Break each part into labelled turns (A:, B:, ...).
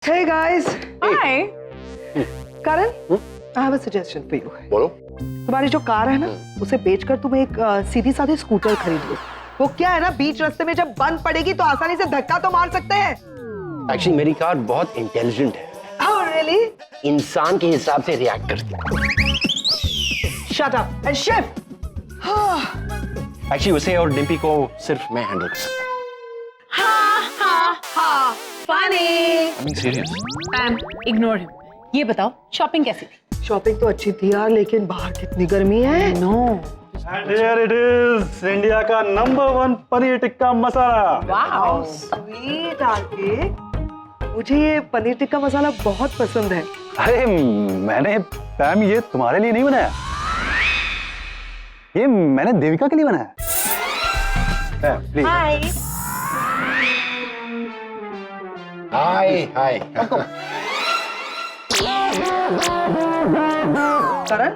A: Hey guys.
B: Hi.
A: Karan, I have a suggestion for you.
C: बोलो।
A: तुम्हारी जो car है ना, उसे बेचकर तुम एक सीधी साधी स्कूटर खरीद लो। वो क्या है ना, बीच रास्ते में जब बंद पड़ेगी तो आसानी से धक्का तो मार सकते हैं।
C: एक्चुअली मेरी कार बहुत इंटेलिजेंट है।
A: Oh really?
C: इंसान के हिसाब से रिएक्ट करती है।
A: Shut up and shift.
C: Actually उसे और डिम्पी को सिर्फ मैं हैंडल कर सकता हूँ।
B: Funny.
C: Serious?
B: Pam, ignore him. ये बताओ शॉपिंग कैसी थी?
A: शॉपिंग तो अच्छी थी यार, लेकिन बाहर कितनी गर्मी है।
B: No.
D: And here it is, India का #1 paneer tikka masala.
B: Wow.
A: Sweet R K, मुझे ये पनीर टिक्का मसाला बहुत पसंद है।
D: अरे मैंने पैम ये तुम्हारे लिए नहीं बनाया, ये मैंने देविका के लिए बनाया। पैम प्लीज।
C: हाय हाय।
A: करण,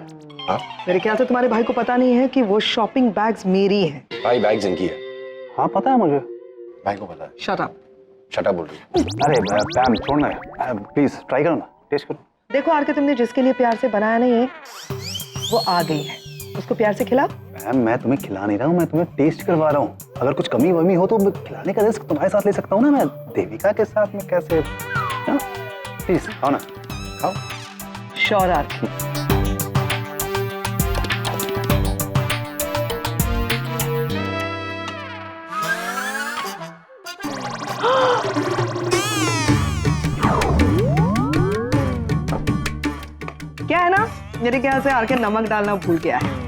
C: हाँ?
A: मेरे ख्याल से तुम्हारे भाई को पता नहीं है कि वो शॉपिंग बैग्स मेरी हैं।
C: भाई बैग्स इनकी है।
D: हाँ पता है मुझे।
C: भाई को पता है।
A: Shut up.
C: शट अप बोल रही है।
D: अरे पैम छोड़ना है, प्लीज ट्राई करो ना, टेस्ट करो।
A: देखो आरके, तुमने जिसके लिए प्यार से बनाया नहीं है, वो आ गई है, उसको प्यार से खिला।
D: पैम मैं तुम्हें खिला नहीं रहा हूँ, मैं तुम्हें टेस्ट करवा रहा हूँ। अगर कुछ कमी वमी हो तो मैं खिलाने का रिस्क तुम्हारे साथ ले सकता हूँ ना, मैं देविका के साथ में कैसे? प्लीज खाओ ना, खाओ।
A: श्योर आरके। क्या है ना, मेरे ख्याल से आरके नमक डालना भूल गया है।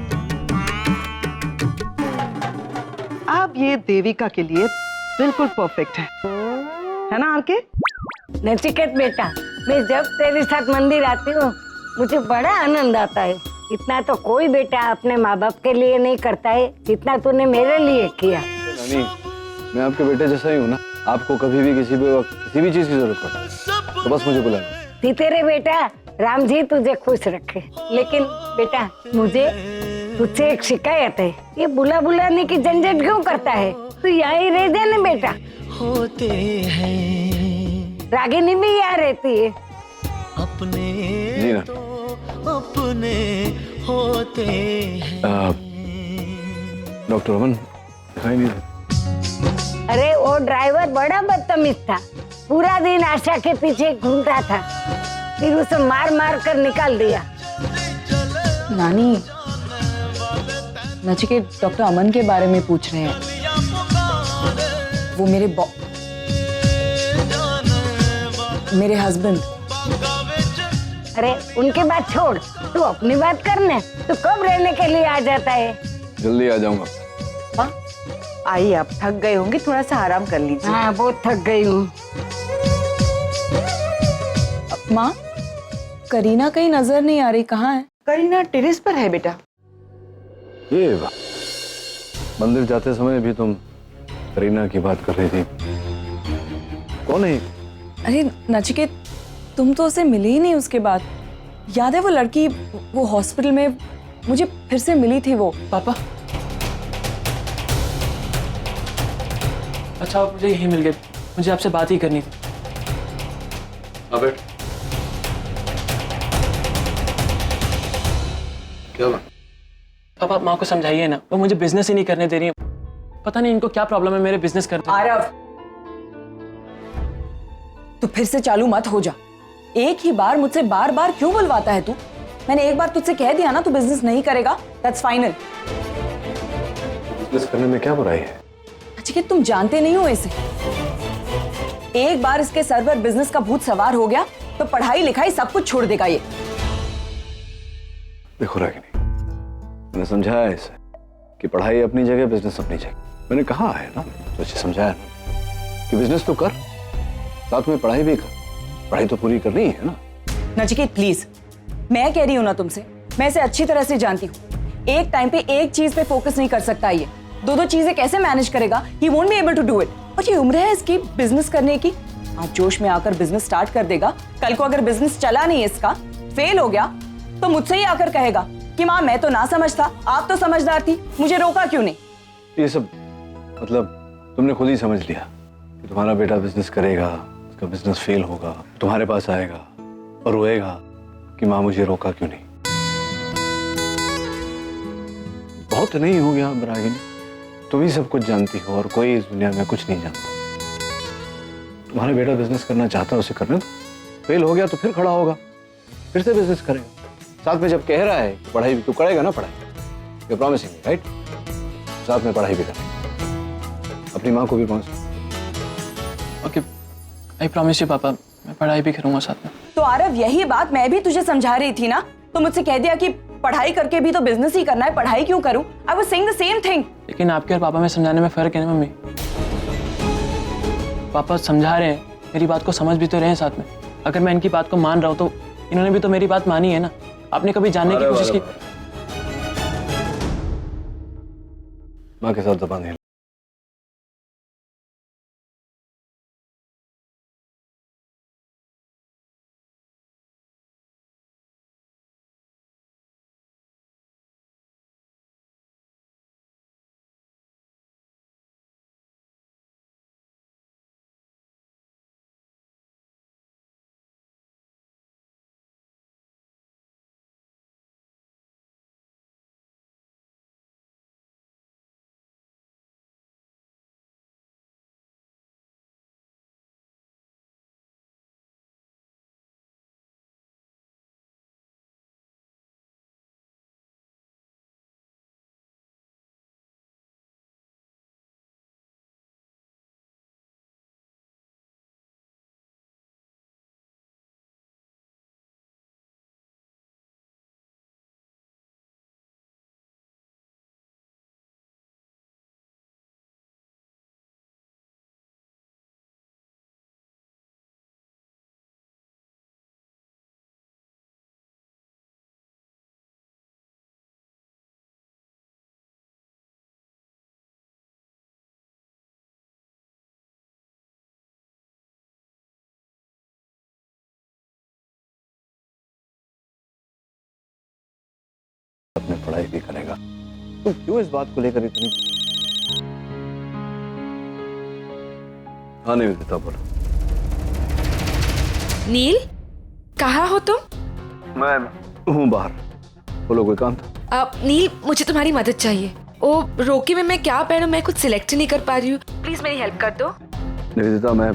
A: अब ये देविका के लिए बिल्कुल परफेक्ट है ना आरके?
E: नचिकेत बेटा, मैं जब तेरे साथ मंदिर आती हूँ मुझे बड़ा आनंद आता है। इतना तो कोई बेटा अपने माँ बाप के लिए नहीं करता है जितना तूने मेरे लिए किया।
F: नानी, मैं आपके बेटे जैसा ही हूँ ना, आपको कभी भी किसी भी वक्त किसी भी चीज की जरूरत पड़े तो बस मुझे बुलाना।
E: तेरे बेटा राम जी तुझे खुश रखे। लेकिन बेटा मुझे तुझसे एक शिकायत है, ये बुला बुलाने की झंझट क्यों करता है? तू यहाँ ही रह जाने बेटा।
G: होते हैं
E: रागिनी भी यहाँ रहती है।
G: अपने
F: जी ना।
G: तो अपने होते हैं।
F: डॉक्टर अमन दिखाई नहीं दे।
E: अरे वो ड्राइवर बड़ा बदतमीज था, पूरा दिन आशा के पीछे घूमता था, फिर उसे मार मार कर निकाल दिया।
B: नानी, नचिकेत डॉक्टर अमन के बारे में पूछ रहे हैं। वो मेरे हस्बैंड।
E: अरे उनकी बात छोड़, तू अपनी बात करने। तू कब रहने के लिए आ जाता है?
F: जल्दी आ जाऊंगा।
B: माँ, आइए, आप थक गए होंगे, थोड़ा सा आराम कर लीजिए।
E: हाँ बहुत थक गई हूँ।
B: माँ, करीना कहीं नजर नहीं आ रही, कहाँ है? करीना टेरेस पर है बेटा।
F: ये वाह, मंदिर जाते समय भी तुम करीना की बात कर रही थी। कौन है?
H: अरे नचिकेत, तुम तो उसे मिले ही नहीं उसके बाद। याद है वो लड़की, वो हॉस्पिटल में मुझे फिर से मिली थी वो।
I: पापा, अच्छा आप मुझे यही मिल गए, मुझे आपसे बात ही करनी थी।
F: अबे क्या बात?
I: पापा आप माँ को समझाइए ना, वो मुझे बिजनेस ही नहीं करने दे रही है। पता नहीं इनको क्या प्रॉब्लम है मेरे बिजनेस करते।
H: आरव, तू फिर से चालू मत हो जा। एक ही बार मुझसे बार बार क्यों बुलवाता है तू? मैंने एक बार तुझसे कह दिया ना तू बिजनेस नहीं करेगा, दैट्स फाइनल।
F: बिजनेस करने में क्या बुराई है?
H: नचिकेत, तुम जानते नहीं हो इसे। एक बार इसके सर पर बिजनेस का भूत सवार हो गया तो पढ़ाई लिखाई सब कुछ छोड़ देगा ये।
F: देखो रागिनी, मैंने समझाया इसे कि पढ़ाई अपनी जगह, बिजनेस अपनी जगह। मैंने कहा है ना, तो इसे समझाया ना कि बिजनेस तो कर, साथ में पढ़ाई भी कर। पढ़ाई तो पूरी करनी है ना।
H: नचिकेत प्लीज, मैं कह रही हूं ना तुमसे, मैं इसे अच्छी तरह से जानती हूँ। एक टाइम पे एक चीज पे फोकस नहीं कर सकता ये, दो चीजें कैसे मैनेज करेगा? He won't be able to do it. और ये उम्र है इसकी बिजनेस करने की। आज जोश में आकर बिजनेस स्टार्ट कर देगा, कल को अगर बिजनेस चला नहीं इसका, फेल हो गया, तो मुझसे ही आकर कहेगा कि माँ मैं तो ना समझ था, आप तो समझदार थी, मुझे रोका क्यों नहीं?
F: ये सब मतलब तुमने खुद ही समझ लिया कि तुम्हारा बेटा बिजनेस करेगा, का बिजनेस फेल होगा, तुम्हारे पास आएगा और रोएगा कि माँ मुझे रोका क्यों नहीं। बहुत नहीं हो गया रागिनी, तुम ही सब कुछ जानती हो और कोई इस दुनिया में कुछ नहीं जानता। तुम्हारा बेटा बिजनेस करना चाहता है, उसे करने दो। फेल हो गया तो फिर खड़ा होगा, फिर से बिजनेस करेगा। साथ में जब कह रहा है कि पढ़ाई भी तू करेगा ना, पढ़ाई, यू प्रॉमिसिंग मी, राइट? साथ में पढ़ाई भी करेगा, अपनी माँ को भी promise.
I: Okay, I promise you पापा, मैं पढ़ाई भी करूंगा साथ में।
H: तो आरव, यही बात मैं भी तुझे समझा रही थी ना। तो मुझसे कह दिया कि पढ़ाई करके भी तो बिजनेस ही करना है, पढ़ाई क्यों करूं? I was saying the same thing.
I: लेकिन आपके और पापा में समझाने में फर्क है ना मम्मी। पापा समझा रहे हैं, मेरी बात को समझ भी तो रहे हैं साथ में। अगर मैं इनकी बात को मान रहा हूँ तो इन्होंने भी तो मेरी बात मानी है ना। आपने कभी जानने की कोशिश की?
F: माँ के साथ ज़बान हिला। अपने पढ़ाई भी करेगा। तुम क्यों इस बात को लेकर इतनी? हाँ नहीं विदिता, बोलो।
J: नील, कहाँ हो तुम?
F: मैं हूँ बाहर, बोलो कोई काम था?
J: नील, मुझे तुम्हारी मदद चाहिए। ओ रोकी में मैं क्या पहनूं, मैं कुछ सिलेक्ट नहीं कर पा रही हूँ, प्लीज मेरी हेल्प कर दो।
F: निवेदिता, मैं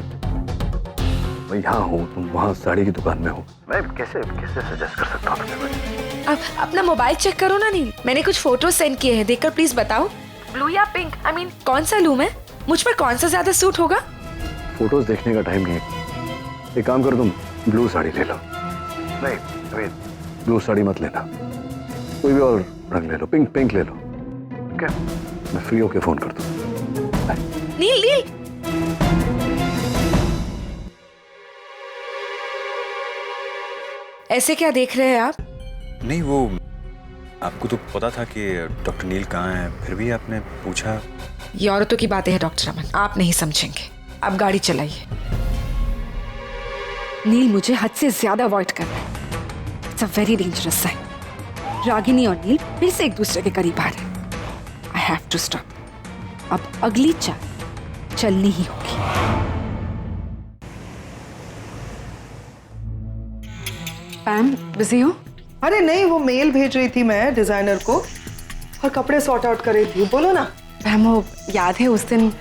F: यहाँ हूँ, तुम वहाँ साड़ी की दुकान में हो। मैं कैसे सजेस्ट कर सकता हूँ?
J: अब अपना मोबाइल चेक करो ना नील, मैंने कुछ फोटो सेंड किए हैं, देखकर प्लीज बताओ। ब्लू या पिंक, आई मीन कौन सा लूं मैं? मुझ पर कौन सा ज्यादा सूट होगा?
F: फोटोज देखने का टाइम नहीं है। एक काम करो, तुम ब्लू साड़ी ले लो। नहीं, ब्लू साड़ी मत लेना, कोई भी और रंग ले लो, पिंक ले लो। ठीक है, मैं फ्री होके फोन कर दूँ।
J: नील, ऐसे क्या देख रहे हैं आप?
K: नहीं, वो आपको तो पता था कि डॉक्टर नील कहाँ है, फिर भी आपने पूछा।
J: ये औरतों की बातें हैं डॉक्टर अमन, आप नहीं समझेंगे। आप गाड़ी चलाइए। नील मुझे हद से ज्यादा अवॉइड कर रहा है। It's a very dangerous sign. Ragini और नील फिर से एक दूसरे के करीब आ रहे हैं। I have to stop. अब अगली चाल चलनी ही होगी। पैम, बिजी हो?
A: अरे नहीं, वो मेल भेज रही थी मैं डिजाइनर को और कपड़े सॉर्ट आउट कर रही थी। बोलो ना।
J: पैम, वो याद है उस दिन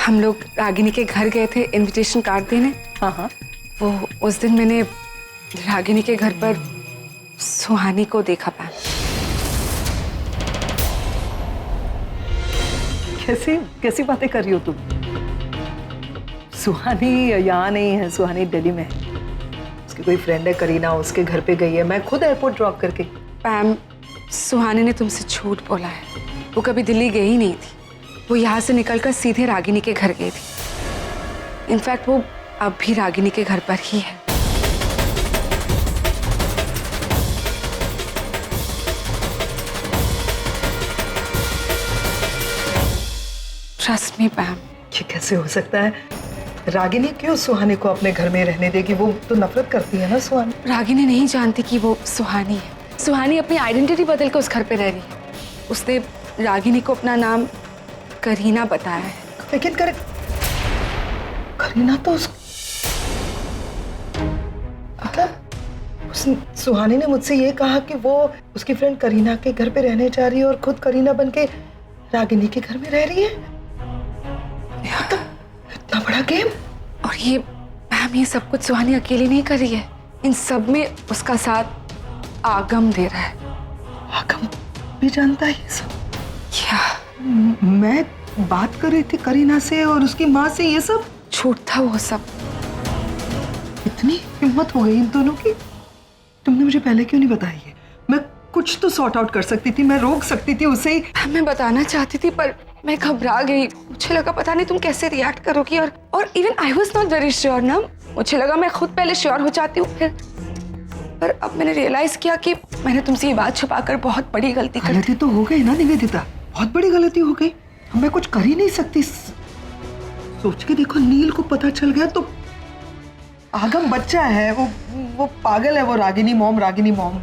J: हम लोग रागिनी के घर गए थे इनविटेशन कार्ड देने?
H: हाँ।
J: वो उस दिन मैंने रागिनी के घर पर सुहानी को देखा। पैम,
A: कैसी बातें कर रही हो तुम? सुहानी यहाँ नहीं है, सुहानी दिल्ली में है। उसकी कोई फ्रेंड है करीना, उसके घर पे गई है। मैं खुद एयरपोर्ट ड्रॉप करके।
J: पैम, सुहानी ने तुमसे झूठ बोला है। वो कभी दिल्ली गई नहीं थी, वो यहाँ से निकलकर सीधे रागिनी के घर गई थी। इनफैक्ट वो अब भी रागिनी के घर पर ही है। Trust me पैम।
A: ये कैसे हो सकता है? रागिनी क्यों सुहानी को अपने घर में रहने देगी? वो तो नफरत करती है ना सुहानी।
J: रागिनी नहीं जानती कि वो सुहानी है। सुहानी अपनी आइडेंटिटी बदल कर उस घर पे रह रही है। उसने रागिनी को अपना नाम करीना बताया है।
A: लेकिन करीना तो सुहानी ने मुझसे ये कहा कि वो उसकी फ्रेंड करीना के घर पे रहने जा रही है और खुद करीना बनके रागिनी के घर में रह रही है। इतना बड़ा गेम।
J: और ये मैम, ये सब कुछ सुहानी अकेली नहीं कर रही है, इन सब में उसका साथ आगम दे रहा है।
A: आगम भी जानता है ये सब?
J: क्या?
A: मैं बात कर रही थी करीना से और उसकी माँ से, ये सब
J: झूठ था वो सब।
A: इतनी हिम्मत हो गई इन दोनों की? तुमने मुझे पहले क्यों नहीं बताई है? मैं कुछ तो सॉर्ट आउट कर सकती थी, मैं रोक सकती थी उसे ही।
J: मैं बताना चाहती थी पर मैं घबरा गई। मुझे लगा पता नहीं तुम कैसे रिएक्ट करोगी, और even I was not very sure ना। मुझे लगा मैं खुद पहले श्योर हो जाती हूँ फिर, पर अब मैंने रियलाइज किया कि मैंने तुमसे ये बात छुपाकर बहुत बड़ी गलती कर दी।
A: गलती तो हो गई ना निवेदिता, बहुत बड़ी गलती हो गई। मैं कुछ कर ही नहीं सकती। सोच के देखो, नील को पता चल गया तो आगम बच्चा है, वो पागल है, वो रागिनी मॉम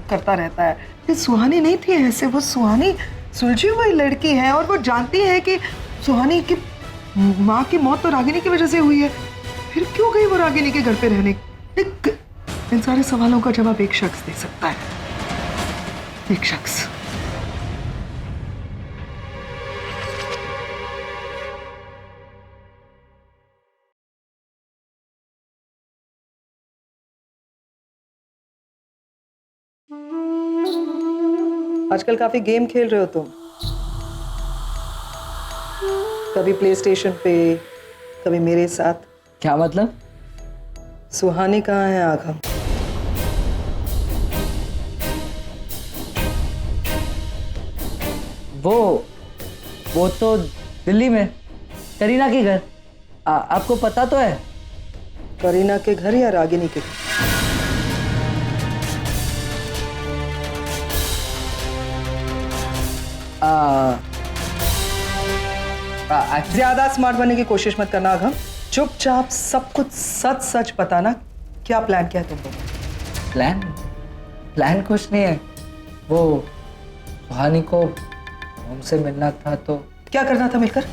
A: करता रहता है। ये सुहानी नहीं थी ऐसे, वो सुहानी सुलझी हुई लड़की है और वो जानती है कि सुहानी की माँ की मौत तो रागिनी की वजह से हुई है। फिर क्यों गई वो रागिनी के घर पे रहने? इन सारे सवालों का जवाब एक शख्स दे सकता है, एक शख्स। आजकल काफी गेम खेल रहे हो तुम, कभी प्ले स्टेशन पे, कभी मेरे साथ।
I: क्या मतलब?
A: सुहानी कहाँ है आगम?
I: वो तो दिल्ली में, करीना के घर। आपको पता तो है?
A: करीना के घर या रागिनी के घर? ज्यादा स्मार्ट बनने की कोशिश मत करना आगम, चुपचाप सब कुछ सच सच बताना। क्या प्लान किया है तुम लोगों?
I: प्लान कुछ नहीं है। वो सुहानी को हमसे मिलना था तो।
A: क्या करना था मिलकर?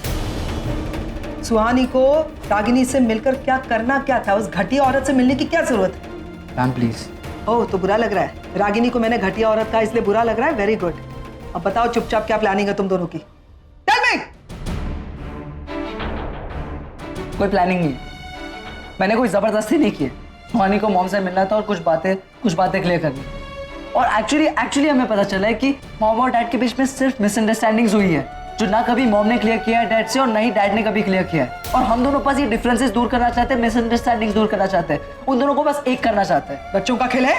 A: सुहानी को रागिनी से मिलकर क्या करना क्या था? उस घटिया औरत से मिलने की क्या जरूरत है?
I: Ma'am please.
A: ओह, तो बुरा लग रहा है? रागिनी को मैंने घटिया औरत कहा इसलिए बुरा लग रहा है? Very good. अब बताओ चुपचाप क्या प्लानिंग है तुम दोनों की? Tell me.
I: कोई प्लानिंग नहीं, मैंने कोई जबरदस्ती नहीं की। सुहानी को मॉम से मिलना था और कुछ बातें क्लियर करनी। और एक्चुअली हमें पता चला है कि मॉम और डैड के बीच में सिर्फ मिसअंडरस्टैंडिंग्स हुई है, जो ना कभी मॉम ने क्लियर किया है डैड से और ना ही डैड ने कभी क्लियर किया है। और हम दोनों बस ये डिफरेंसेस दूर करना चाहते हैं, मिसअंडरस्टैंडिंग्स दूर करना चाहते हैं, उन दोनों को बस एक करना चाहते हैं।
A: बच्चों का खेल है?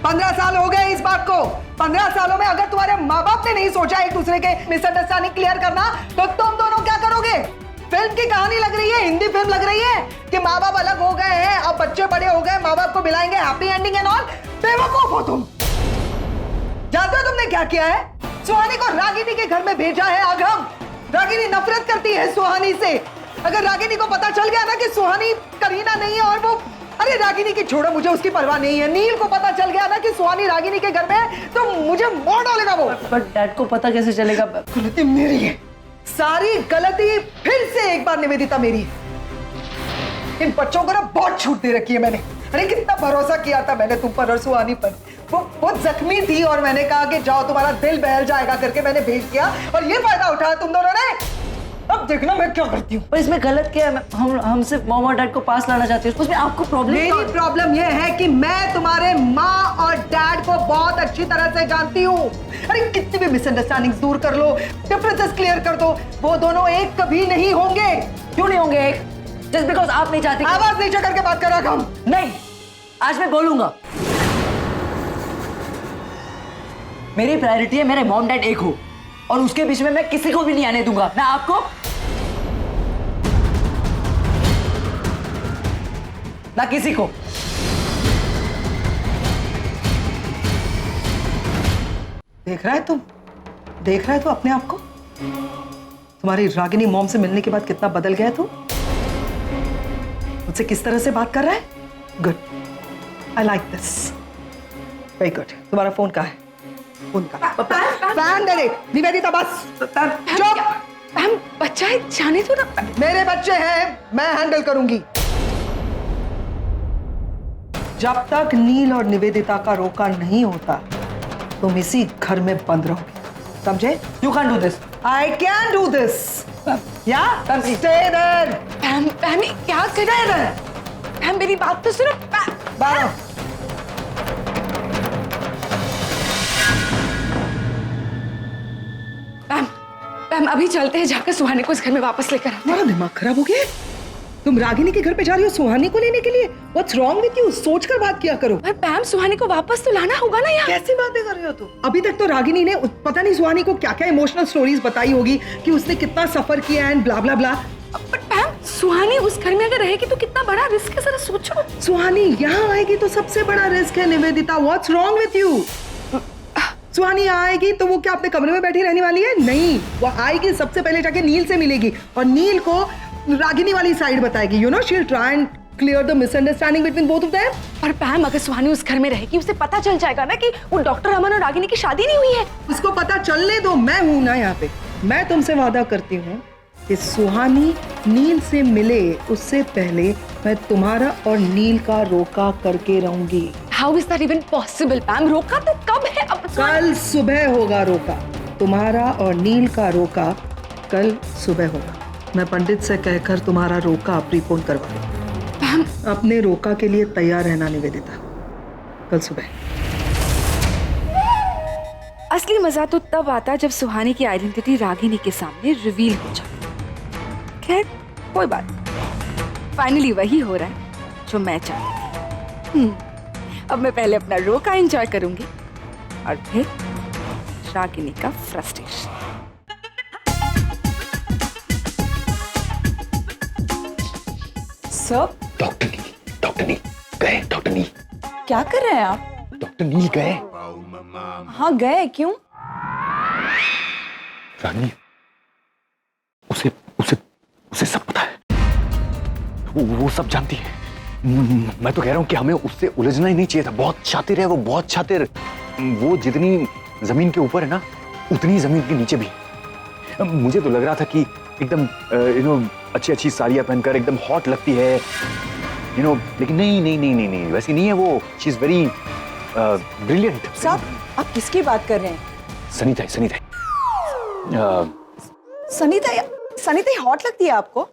A: 15 साल हो गए इस बात को। 15 सालों में अगर तुम्हारे माँ बाप ने नहीं सोचा एक दूसरे के मिसअंडरस्टैंडिंग क्लियर करना, तो तुम दोनों क्या करोगे? फिल्म की कहानी लग रही है, हिंदी फिल्म लग रही है कि माँ बाप अलग हो गए हैं, अब बच्चे बड़े हो गए, माँ बाप को मिलाएंगे, हैप्पी एंडिंग एंड ऑल। बेवकूफ हो तुम। जानते हो तुमने क्या किया है? सुहानी को रागिनी के घर में भेजा है आगम। रागिनी नफरत करती है सुहानी से। अगर रागिनी को पता चल गया ना कि सुहानी करीना नहीं है और वो, अरे रागिनी की छोड़ो, मुझे उसकी परवाह नहीं है। नील को पता चल गया ना कि सुहानी रागिनी के घर में है तो मुझे मार डालेगा वो।
I: बट डैड को पता कैसे चलेगा?
A: गलती मेरी है, सारी गलती फिर से एक बार निवेदिता मेरी। इन बच्चों को ना बहुत छूट दे रखी है मैंने। अरे कितना भरोसा किया था मैंने तुम पर और सुहानी पर। वो बहुत जख्मी थी और मैंने कहा कि जाओ तुम्हारा दिल बहल जाएगा करके मैंने भेज दिया, और ये फायदा उठाया तुम दोनों ने। अब देखना मैं क्या करती हूँ।
I: पर इसमें गलत क्या है? हम सिर्फ मॉम और डैड को पास लाना चाहते हैं, उसमें आपको प्रॉब्लम?
A: मेरी प्रॉब्लम यह है कि मैं तुम्हारे माँ और डैड को बहुत अच्छी तरह से जानती हूँ। अरे कितनी भी मिसअंडरस्टैंडिंग्स दूर कर लो, डिफरेंसेस क्लियर कर दो, वो दोनों एक कभी नहीं होंगे।
I: क्यों नहीं होंगे एक? जस्ट बिकॉज आप नहीं चाहते।
A: आवाज नीचे करके बात करो हम।
I: नहीं, आज मैं बोलूंगा। मेरी प्रायोरिटी है मेरे मॉम डैड एक हो, और उसके बीच में मैं किसी को भी नहीं आने दूंगा, ना आपको ना किसी को।
A: देख रहा है तू अपने आप को? तुम्हारी रागिनी मॉम से मिलने के बाद कितना बदल गया तू? मुझसे किस तरह से बात कर रहा है? Good, I like this, very good. तुम्हारा फोन कहाँ है? फोन का फैन दे दे निवेदिता, बस चुप।
J: हम बच्चा है, जाने दो ना।
A: मेरे बच्चे हैं, मैं हैंडल करूंगी। जब तक नील और निवेदिता का रोका नहीं होता तुम इसी घर में बंद रहोगे, समझे?
I: You can't do this.
A: I can do this. Yeah? Stay there.
J: Ma'am ma'am ये क्या कर रहे हैं? मैम मेरी बात तो सुनो।
A: बाहर।
J: मैम मैम अभी चलते हैं, जाकर सुहानी को इस घर में वापस लेकर आते हैं।
A: तुम्हारा दिमाग खराब हो गया है? तुम रागिनी के घर पे जा रही हो सुहानी को लेने के लिए? What's wrong with you? सोच कर बात किया करो।
J: मैम सुहानी को वापस तो लाना होगा ना यार।
A: कैसी बातें कर रहे हो तुम? अभी तक तो रागिनी ने पता नहीं सुहानी को क्या क्या इमोशनल स्टोरीज बताई होगी कि उसने कितना सफर किया and blah blah blah.
J: But ma'am Suhani उस घर में अगर रहेगी तो कितना बड़ा रिस्क है, जरा सोचो।
A: सुहानी यहाँ आएगी तो सबसे बड़ा रिस्क है Nivedita. What's wrong with you? सुहानी आएगी तो वो क्या अपने कमरे में बैठी रहने वाली है? नहीं, वो आएगी सबसे पहले जाके नील से मिलेगी और नील को रागिनी वाली साइड बताएगी। You know, she'll try and clear the misunderstanding between both of them.
J: और मैम अगर सुहानी उस घर में रहेगी उसे पता चल जाएगा ना कि वो डॉक्टर अमन और रागिनी की शादी नहीं हुई है।
A: उसको पता चलने दो, मैं हूं ना यहाँ पे। मैं तुमसे वादा करती हूँ कि सुहानी नील से मिले उससे पहले मैं तुम्हारा और नील का रोका करके रहूंगी।
J: How is that even possible, ma'am? रोका तो कब है? अब
A: कल सुबह होगा रोका। तुम्हारा और नील का रोका कल सुबह होगा। मैं पंडित से कहकर तुम्हारा रोका प्रीपोन करवा दूँ। अपने रोका के लिए तैयार रहना निवेदिता, कल सुबह।
J: असली मजा तो तब आता जब सुहानी की आइडेंटिटी रागिनी के सामने रिवील हो जाए। खैर कोई बात नहीं, फाइनली वही हो रहा है जो मैं चाहती थी। अब मैं पहले अपना रोका एंजॉय करूंगी और फिर रागिनी का फ्रस्ट्रेशन।
H: सर
F: डॉक्टर नील गए। डॉक्टर नील
H: क्या कर रहे हैं आप?
F: डॉक्टर नील गए।
H: हाँ गए, क्यों?
F: रागिनी उसे उसे उसे सब पता है, वो सब जानती है। मैं तो कह रहा हूँ कि हमें उससे उलझना ही नहीं चाहिए था। बहुत शातिर है वो, बहुत शातिर। वो जितनी जमीन के ऊपर है ना उतनी जमीन के नीचे भी है। मुझे तो लग रहा था कि एकदम अच्छी अच्छी साड़ियाँ पहनकर एकदम हॉट लगती है, लेकिन नहीं वैसी नहीं है वो। She is very brilliant.
H: साहब आप किसकी बात कर रहे हैं?
F: सनीता
H: सनीता हॉट लगती है आपको?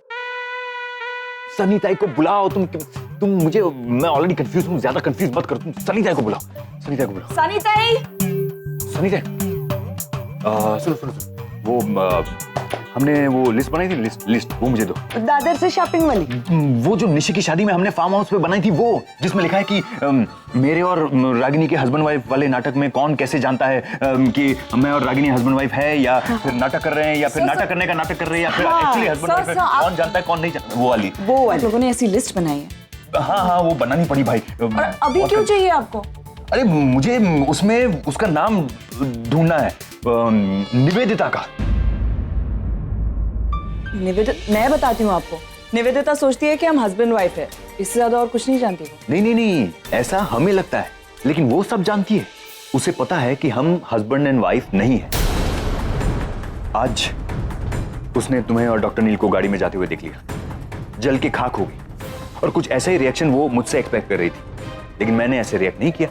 F: सनीता को बुलाओ। तुम मुझे, मैं ऑलरेडी कंफ्यूज हूँ, ज्यादा कंफ्यूज मत करो। तुम सनीता को बुलाओ। सनीता सुनो वो हमने वो लिस्ट बनाई थी, लिस्ट वो मुझे दो।
H: दादर से शॉपिंग वाली?
F: वो जो निशि की शादी में हमने फार्म हाउस पे बनाई थी, वो जिसमें लिखा है कि मेरे और रागिनी के हस्बैंड वाइफ वाले नाटक में कौन कैसे जानता है कि मैं और रागिनी हस्बैंड वाइफ है, या फिर नाटक कर रहे हैं, या फिर नाटक करने का नाटक कर रहे हैं, या फिर एक्चुअली हस्बैंड वाइफ है, कौन जानता है कौन नहीं जानता, वो वाली।
H: आप लोगों ने ऐसी लिस्ट बनाई है?
F: हाँ वो बनानी पड़ी भाई।
H: और अभी क्यों चाहिए आपको?
F: अरे मुझे उसमें उसका नाम ढूंढना है, निवेदिता का।
H: मैं बताती हूँ आपको, निवेदिता सोचती है कि हम हस्बैंड वाइफ है, इससे ज्यादा और कुछ नहीं जानती वो।
F: नहीं ऐसा हमें लगता है, लेकिन वो सब जानती है। उसे पता है कि हम हस्बैंड एंड वाइफ नहीं है। आज उसने तुम्हें और डॉक्टर नील को गाड़ी में जाते हुए देख लिया, जल के खाक हो गई, और कुछ ऐसा ही रिएक्शन वो मुझसे एक्सपेक्ट कर रही थी, लेकिन मैंने ऐसे रिएक्ट नहीं किया।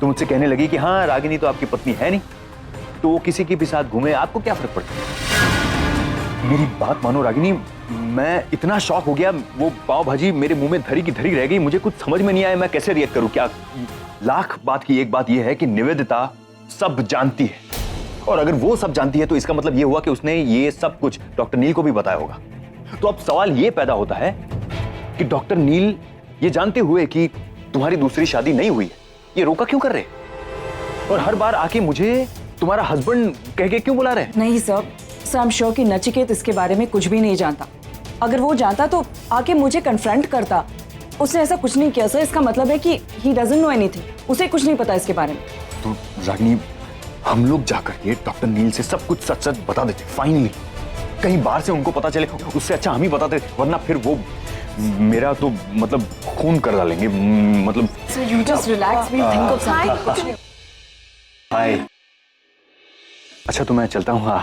F: तो मुझसे कहने लगी कि हाँ रागिनी तो आपकी पत्नी है नहीं, तो वो किसी के भी साथ घूमे, आपको क्या फर्क पड़ता है। मेरी बात मानो रागिनी, मैं इतना शॉक हो गया, वो पाव भाजी मेरे मुंह में धरी की धरी रह गई। मुझे कुछ समझ में नहीं आया मैं कैसे रिएक्ट करूं। क्या लाख बात की एक बात यह है कि निवेदिता सब जानती है, और अगर वो सब जानती है तो इसका मतलब ये हुआ कि उसने ये सब कुछ डॉक्टर नील को भी बताया होगा। तो अब सवाल ये पैदा होता है कि डॉक्टर नील ये जानते हुए कि तुम्हारी दूसरी शादी नहीं हुई है, ये रोका क्यों कर रहे, और हर बार आके मुझे तुम्हारा हस्बैंड कह के क्यों बुला रहे हैं?
H: नहीं सर, आई एम श्योर कि नचिकेत इसके बारे में कुछ भी नहीं जानता। अगर वो जानता तो आके मुझे कन्फ्रंट करता। उसने ऐसा कुछ नहीं किया सर, इसका मतलब है कि ही डजंट नो एनीथिंग, उसे कुछ नहीं पता इसके बारे में।
F: तो रागिनी, हम लोग जाकर के डॉक्टर नील से सब कुछ सच सच बता देते फाइनली। कहीं बाहर से उनको पता चले, उससे अच्छा हम ही बताते, वरना फिर वो मेरा तो मतलब खून कर डालेंगे। मतलब
H: sir you just relax, we think of something.
F: Hi, अच्छा तो मैं चलता हूँ। हाँ,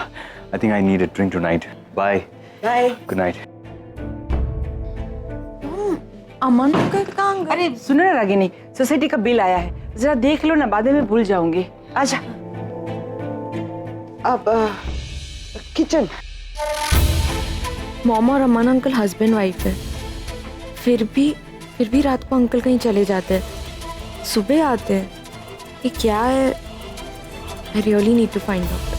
F: I think I need a drink tonight. Bye.
H: Bye.
F: Good night.
B: Aman कहाँ गए?
I: अरे सुनो ना रागिनी, सोसाइटी का बिल आया है, जरा देख लो ना, बाद में भूल जाऊंगी। आजा। अब किचन।
B: मॉम और अमन अंकल हस्बैंड वाइफ है, फिर भी रात को अंकल कहीं चले जाते हैं, सुबह आते हैं। ये क्या है? I really need to find out.